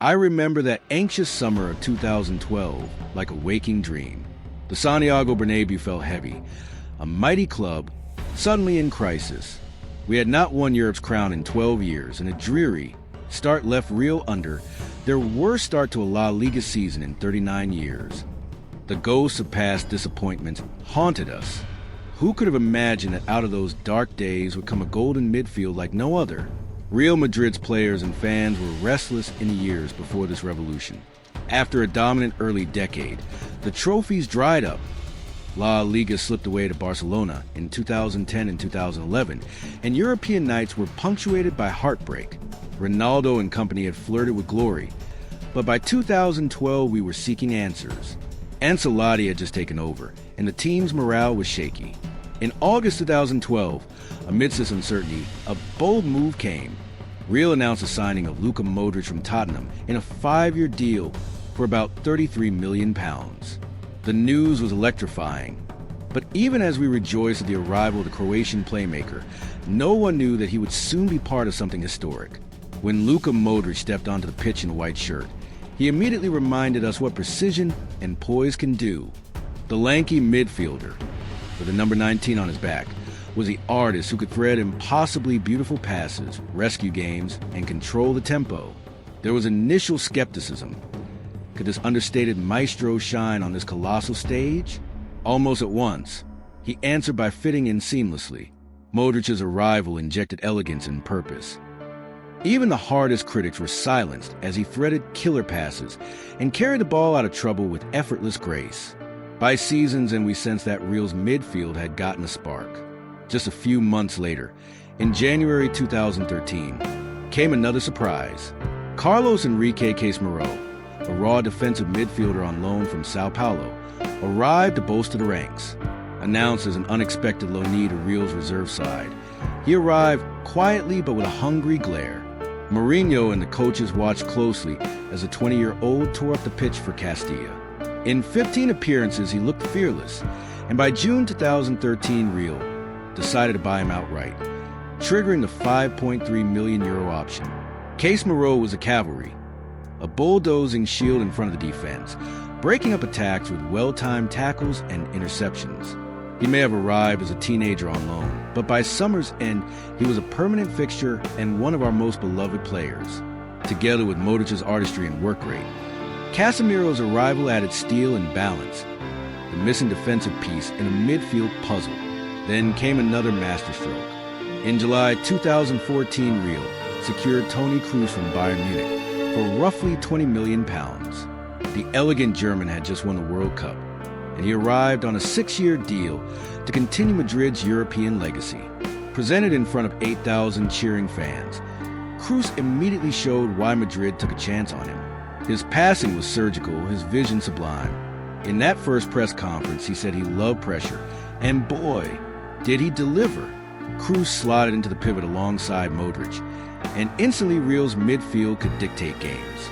I remember that anxious summer of 2012 like a waking dream. The Santiago Bernabéu felt heavy, a mighty club suddenly in crisis. We had not won Europe's crown in 12 years, and a dreary start left Real under their worst start to a La Liga season in 39 years. The ghosts of past disappointments haunted us. Who could have imagined that out of those dark days would come a golden midfield like no other? Real Madrid's players and fans were restless in the years before this revolution. After a dominant early decade, the trophies dried up. La Liga slipped away to Barcelona in 2010 and 2011, and European nights were punctuated by heartbreak. Ronaldo and company had flirted with glory, but by 2012 we were seeking answers. Ancelotti had just taken over, and the team's morale was shaky. In August 2012, amidst this uncertainty, a bold move came. Real announced the signing of Luka Modrić from Tottenham in a 5-year deal for about £33 million. The news was electrifying, but even as we rejoiced at the arrival of the Croatian playmaker, no one knew that he would soon be part of something historic. When Luka Modrić stepped onto the pitch in a white shirt, he immediately reminded us what precision and poise can do. The lanky midfielder, with the number 19 on his back, was the artist who could thread impossibly beautiful passes, rescue games, and control the tempo. There was initial skepticism. Could this understated maestro shine on this colossal stage? Almost at once, he answered by fitting in seamlessly. Modric's arrival injected elegance and purpose. Even the hardest critics were silenced as he threaded killer passes and carried the ball out of trouble with effortless grace. By seasons, and we sensed that Real's midfield had gotten a spark. Just a few months later, in January 2013, came another surprise. Carlos Enrique Casemiro, a raw defensive midfielder on loan from Sao Paulo, arrived to bolster the ranks. Announced as an unexpected loanee to Real's reserve side, he arrived quietly but with a hungry glare. Mourinho and the coaches watched closely as the 20-year-old tore up the pitch for Castilla. In 15 appearances, he looked fearless, and by June 2013, Real decided to buy him outright, triggering the €5.3 million option. Casemiro was a cavalry, a bulldozing shield in front of the defense, breaking up attacks with well-timed tackles and interceptions. He may have arrived as a teenager on loan, but by summer's end, he was a permanent fixture and one of our most beloved players. Together with Modric's artistry and work rate, Casemiro's arrival added steel and balance, the missing defensive piece in a midfield puzzle. Then came another masterstroke. In July 2014, Real secured Toni Kroos from Bayern Munich for roughly £20 million. The elegant German had just won the World Cup, and he arrived on a 6-year deal to continue Madrid's European legacy. Presented in front of 8,000 cheering fans, Kroos immediately showed why Madrid took a chance on him. His passing was surgical, his vision sublime. In that first press conference, he said he loved pressure, and boy, did he deliver. Kroos slotted into the pivot alongside Modrić, and instantly Real's midfield could dictate games.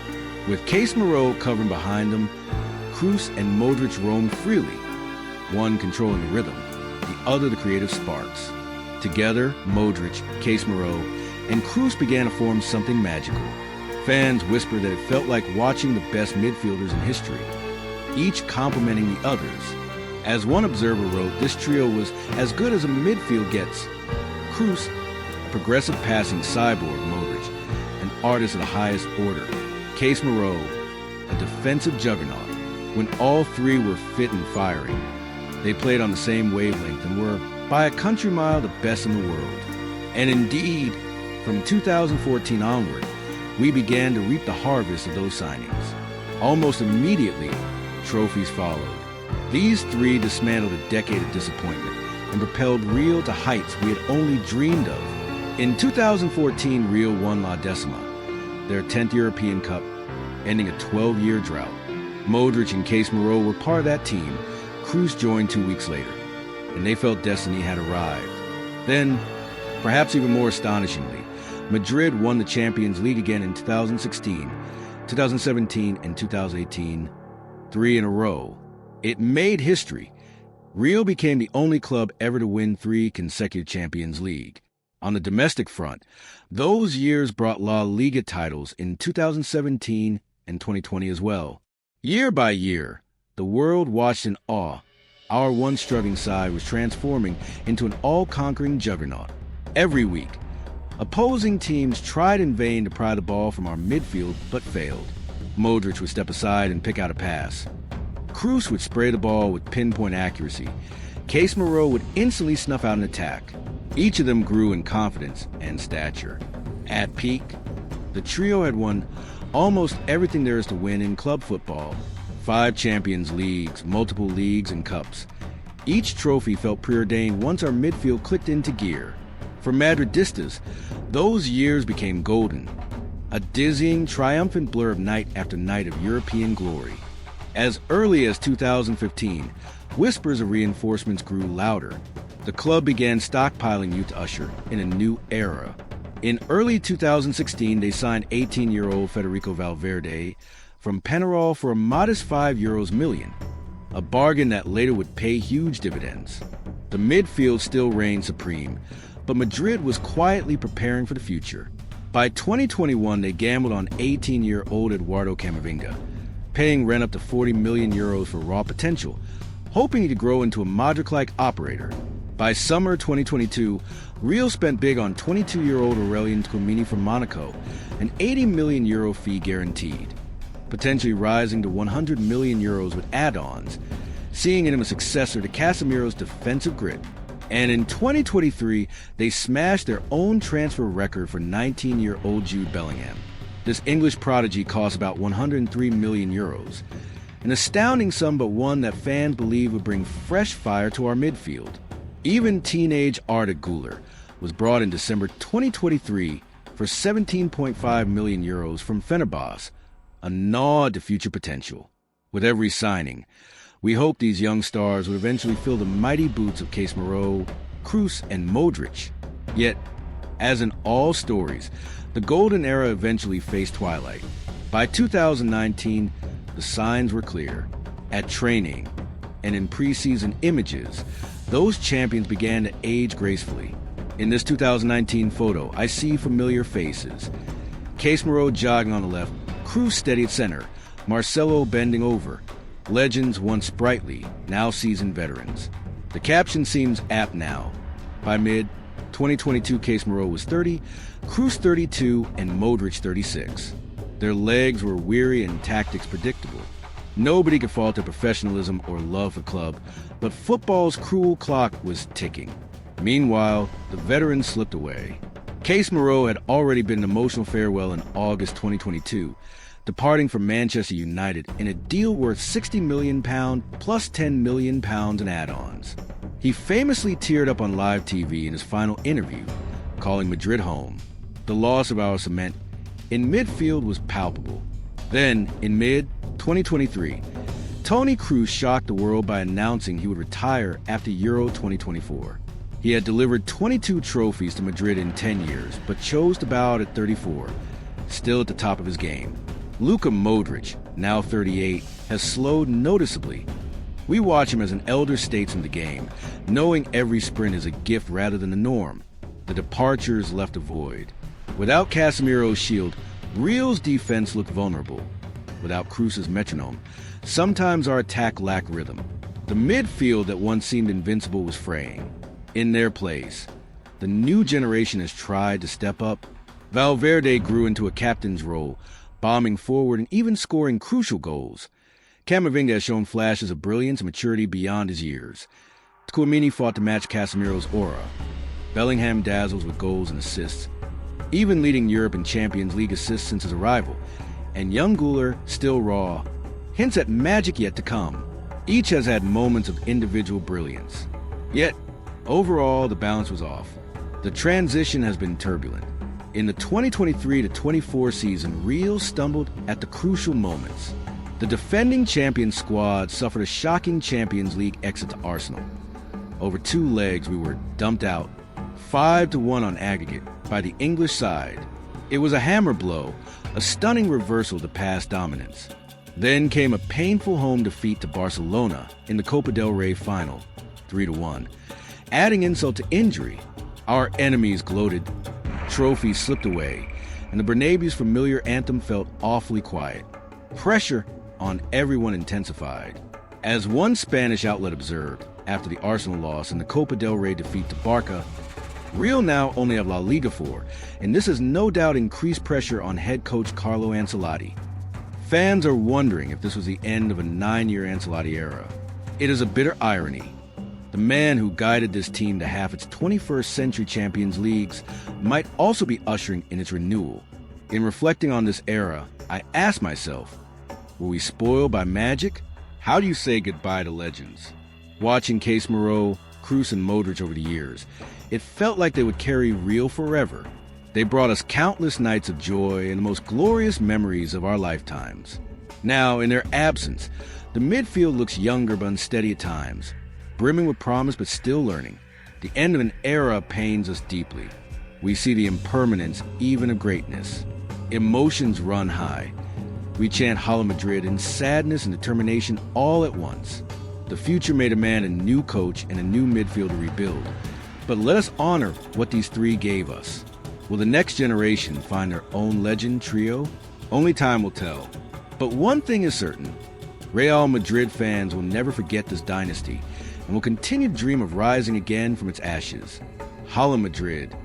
With Casemiro covering behind them, Kroos and Modrić roamed freely, one controlling the rhythm, the other the creative sparks. Together, Modrić, Casemiro, and Kroos began to form something magical. Fans whispered that it felt like watching the best midfielders in history, each complementing the others. As one observer wrote, this trio was as good as a midfield gets. Kroos, a progressive passing cyborg, Modrić, an artist of the highest order, Casemiro, a defensive juggernaut. When all three were fit and firing, they played on the same wavelength and were, by a country mile, the best in the world. And indeed, from 2014 onward, we began to reap the harvest of those signings. Almost immediately, trophies followed. These three dismantled a decade of disappointment and propelled Real to heights we had only dreamed of. In 2014, Real won La Decima, their 10th European Cup, ending a 12-year drought. Modrić and Casemiro were part of that team. Kroos joined 2 weeks later, and they felt destiny had arrived. Then, perhaps even more astonishingly, Madrid won the Champions League again in 2016, 2017, and 2018, 3 in a row. It made history. Real became the only club ever to win 3 consecutive Champions League. On the domestic front, those years brought La Liga titles in 2017 and 2020 as well. Year by year, the world watched in awe. Our once struggling side was transforming into an all-conquering juggernaut. Every week, opposing teams tried in vain to pry the ball from our midfield, but failed. Modrić would step aside and pick out a pass. Kroos would spray the ball with pinpoint accuracy. Casemiro would instantly snuff out an attack. Each of them grew in confidence and stature. At peak, the trio had won almost everything there is to win in club football. 5 Champions Leagues, multiple leagues and cups. Each trophy felt preordained once our midfield clicked into gear. For Madridistas, those years became golden. A dizzying, triumphant blur of night after night of European glory. As early as 2015, whispers of reinforcements grew louder. The club began stockpiling youth to usher in a new era. In early 2016, they signed 18-year-old Federico Valverde from Penarol for a modest €5 million, a bargain that later would pay huge dividends. The midfield still reigned supreme, but Madrid was quietly preparing for the future. By 2021, they gambled on 18-year-old Eduardo Camavinga, paying rent up to €40 million for raw potential, hoping to grow into a Modrić-like operator. By summer 2022, Real spent big on 22-year-old Aurelien Tchouameni from Monaco, an €80 million fee guaranteed, potentially rising to €100 million with add-ons, seeing in him a successor to Casemiro's defensive grit. And in 2023, they smashed their own transfer record for 19-year-old Jude Bellingham. This English prodigy cost about €103 million, an astounding sum, but one that fans believe would bring fresh fire to our midfield. Even teenage Arda Güler was brought in December 2023 for €17.5 million from Fenerbahce, a nod to future potential. With every signing, we hope these young stars would eventually fill the mighty boots of Casemiro, Kroos, and Modrić. Yet, as in all stories, the golden era eventually faced twilight. By 2019, the signs were clear. At training and in preseason images, those champions began to age gracefully. In this 2019 photo, I see familiar faces. Casemiro jogging on the left, Kroos steady at center, Marcelo bending over. Legends once sprightly, now seasoned veterans. The caption seems apt now. By mid-2022, Casemiro was 30, Kroos 32, and Modrić 36. Their legs were weary and tactics predictable. Nobody could fault their professionalism or love for club, but football's cruel clock was ticking. Meanwhile, the veterans slipped away. Casemiro had already been an emotional farewell in August 2022, departing from Manchester United in a deal worth £60 million plus £10 million in add-ons. He famously teared up on live TV in his final interview, calling Madrid home. The loss of our cement in midfield was palpable. Then, in mid-2023, Toni Kroos shocked the world by announcing he would retire after Euro 2024. He had delivered 22 trophies to Madrid in 10 years, but chose to bow out at 34, still at the top of his game. Luka Modrić, now 38, has slowed noticeably. We watch him as an elder statesman of the game, knowing every sprint is a gift rather than the norm. The departures left a void. Without Casemiro's shield, Real's defense looked vulnerable. Without Kroos' metronome, sometimes our attack lacked rhythm. The midfield that once seemed invincible was fraying. In their place, the new generation has tried to step up. Valverde grew into a captain's role, bombing forward and even scoring crucial goals. Camavinga has shown flashes of brilliance and maturity beyond his years. Tchouameni fought to match Casemiro's aura. Bellingham dazzles with goals and assists, even leading Europe in Champions League assists since his arrival. And young Güler, still raw, hints at magic yet to come. Each has had moments of individual brilliance. Yet, overall, the balance was off. The transition has been turbulent. In the 2023-24 season, Real stumbled at the crucial moments. The defending champion squad suffered a shocking Champions League exit to Arsenal. Over 2 legs, we were dumped out, 5-1 on aggregate, by the English side. It was a hammer blow, a stunning reversal to past dominance. Then came a painful home defeat to Barcelona in the Copa del Rey final, 3-1. Adding insult to injury, Our enemies gloated, trophies slipped away, and the Bernabeu's familiar anthem felt awfully quiet. Pressure on everyone intensified. As one Spanish outlet observed after the Arsenal loss and the Copa del Rey defeat to Barca, Real now only have La Liga for, and this has no doubt increased pressure on head coach Carlo Ancelotti. Fans are wondering if this was the end of a 9-year Ancelotti era. It is a bitter irony. The man who guided this team to half its 21st century Champions Leagues might also be ushering in its renewal. In reflecting on this era, I ask myself, were we spoiled by magic? How do you say goodbye to legends? Watching Casemiro, Kroos, and Modrić over the years, it felt like they would carry Real forever. They brought us countless nights of joy and the most glorious memories of our lifetimes. Now, in their absence, the midfield looks younger but unsteady at times, brimming with promise but still learning. The end of an era pains us deeply. We see the impermanence even of greatness. Emotions run high. We chant Real Madrid in sadness and determination all at once. The future may demand a new coach and a new midfield to rebuild. But let us honor what these three gave us. Will the next generation find their own legend trio? Only time will tell. But one thing is certain. Real Madrid fans will never forget this dynasty and will continue to dream of rising again from its ashes. Real Madrid,